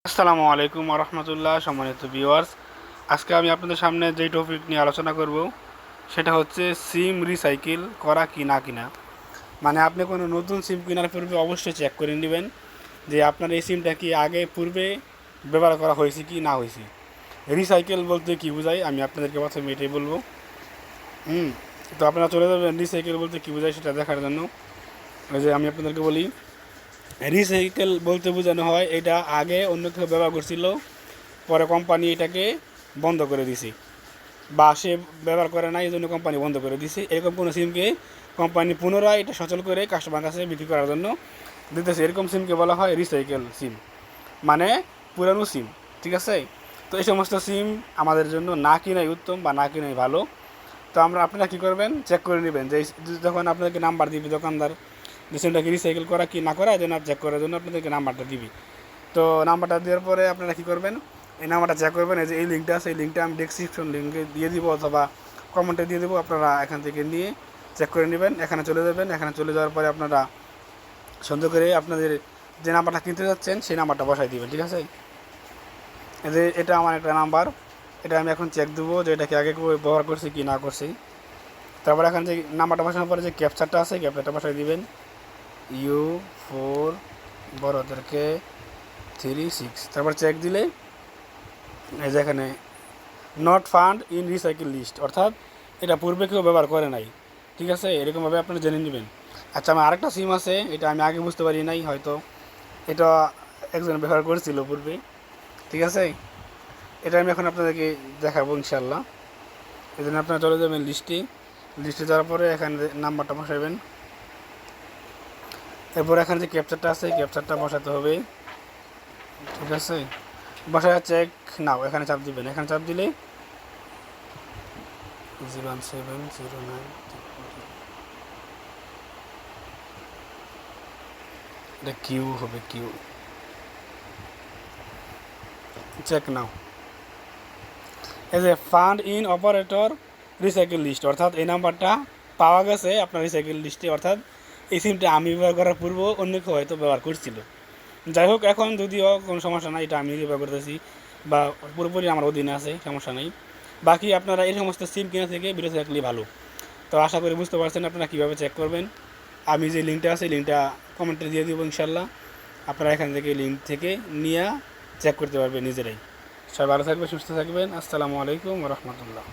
আসসালামু আলাইকুম রহমতুল্লাহ। সম্মানিত ভিউয়ার্স, আজকে আমি আপনাদের সামনে যেই টপিক নিয়ে আলোচনা করব সেটা হচ্ছে সিম রিসাইকেল করা কি না কিনা। মানে আপনি কোনো নতুন সিম কেনার পূর্বে অবশ্যই চেক করে নেবেন যে আপনার এই সিমটা কি আগে পূর্বে ব্যবহার করা হয়েছে কি না হয়েছে। রিসাইকেল বলতে কি বোঝায় আমি আপনাদেরকে প্রথমে এটাই বলবো। তো আপনারা চলে যাবেন রিসাইকেল বলতে কী বোঝায় সেটা দেখার জন্য। ওই যে আমি আপনাদেরকে বলি, রিসাইকেল বলতে বোঝানো হয় এটা আগে অন্য কেউ ব্যবহার করছিল, পরে কোম্পানি এটাকে বন্ধ করে দিছে, বা সে ব্যবহার করে না এই জন্য কোম্পানি বন্ধ করে দিছে। এরকম কোনো সিমকে কোম্পানি পুনরায় এটা সচল করে কাস্টমার কাছে বিক্রি করার জন্য দিতেছে। এরকম সিমকে বলা হয় রিসাইকেল সিম, মানে পুরানো সিম। ঠিক আছে? তো এই সমস্ত সিম আমাদের জন্য না কিনাই উত্তম বা না কিনাই ভালো। তো আপনারা কী করবেন, চেক করে নেবেন যে যখন আপনাদেরকে নাম্বার দিবে দোকানদার যে সিমটাকে রিসাইকেল করা কি না করা, এই জন্য চেক করার জন্য আপনাদেরকে নাম্বারটা দিবি। তো নাম্বারটা দেওয়ার পরে আপনারা কী করবেন, এই নাম্বারটা চেক করবেন। এই যে এই লিঙ্কটা আছে, এই লিঙ্কটা আমি ডেসক্রিপশন লিঙ্কে দিয়ে দিব অথবা কমেন্টে দিয়ে দেবো। আপনারা এখান থেকে নিয়ে চেক করে নেবেন, এখানে চলে যাবেন। এখানে চলে যাওয়ার পরে আপনারা সুন্দর করে আপনাদের যে নাম্বারটা কিনতে যাচ্ছেন সেই নাম্বারটা বসাই দিবেন। ঠিক আছে? এই যে এটা আমার একটা নাম্বার, এটা আমি এখন চেক দেবো যে এটাকে আগে ব্যবহার করছি কি না করছি। তারপরে এখানে যে নাম্বারটা বসানোর পরে যে ক্যাপচারটা আছে, ক্যাপচারটা বসাই দিবেন। U4 বড়দেরকে 36, তারপর চেক দিলে এই যে এখানে not found in recycle list, অর্থাৎ এটা পূর্বে কেউ ব্যবহার করে নাই। ঠিক আছে? এরকমভাবে আপনারা জেনে নেবেন। আচ্ছা, আমার আরেকটা সিম আছে, এটা আমি আগে বুঝতে পারি নাই, হয়তো এটা একজন ব্যবহার করেছিল পূর্বে। ঠিক আছে? এটা আমি এখন আপনাদেরকে দেখাবো ইনশাল্লাহ। এই জন্য আপনারা চলে যাবেন লিস্টে যাওয়ার পরে এখানে নাম্বারটা বসাবেন। এরপর এখানে যে ক্যাপচারটা আছে, ক্যাপচারটা বসাতে হবে। ঠিক আছে? বসায় চেক নাও এখানে চাপ দিবেন। এখানে চাপ দিলে 01709 এটা কিউ হবে, কিউ। চেক নাও। এই যে found in operator recycle list, অর্থাৎ এই নাম্বারটা পাওয়া গেছে আপনার রিসাইকেল লিস্টে, অর্থাৎ এই সিমটা আমি ব্যবহার করার পূর্ব অন্য কেউ হয়তো ব্যবহার করছিল। যাই হোক, এখন যদিও কোনো সমস্যা নাই, এটা আমি ব্যবহার করতেছি বা পুরোপুরি আমার অধীনে আছে, সমস্যা নেই। বাকি আপনারা এই সমস্ত সিম কেনা থেকে বিরত থাকলেই ভালো। তো আশা করি বুঝতে পারছেন আপনারা কীভাবে চেক করবেন। আমি যে লিঙ্কটা আছে লিঙ্কটা কমেন্টে দিয়ে দেবো ইনশাল্লাহ। আপনারা এখান থেকে লিঙ্ক থেকে নিয়ে চেক করতে পারবেন নিজেরাই। সবাই ভালো থাকবেন, সুস্থ থাকবেন। আসসালামু আলাইকুম রহমতুল্লাহ।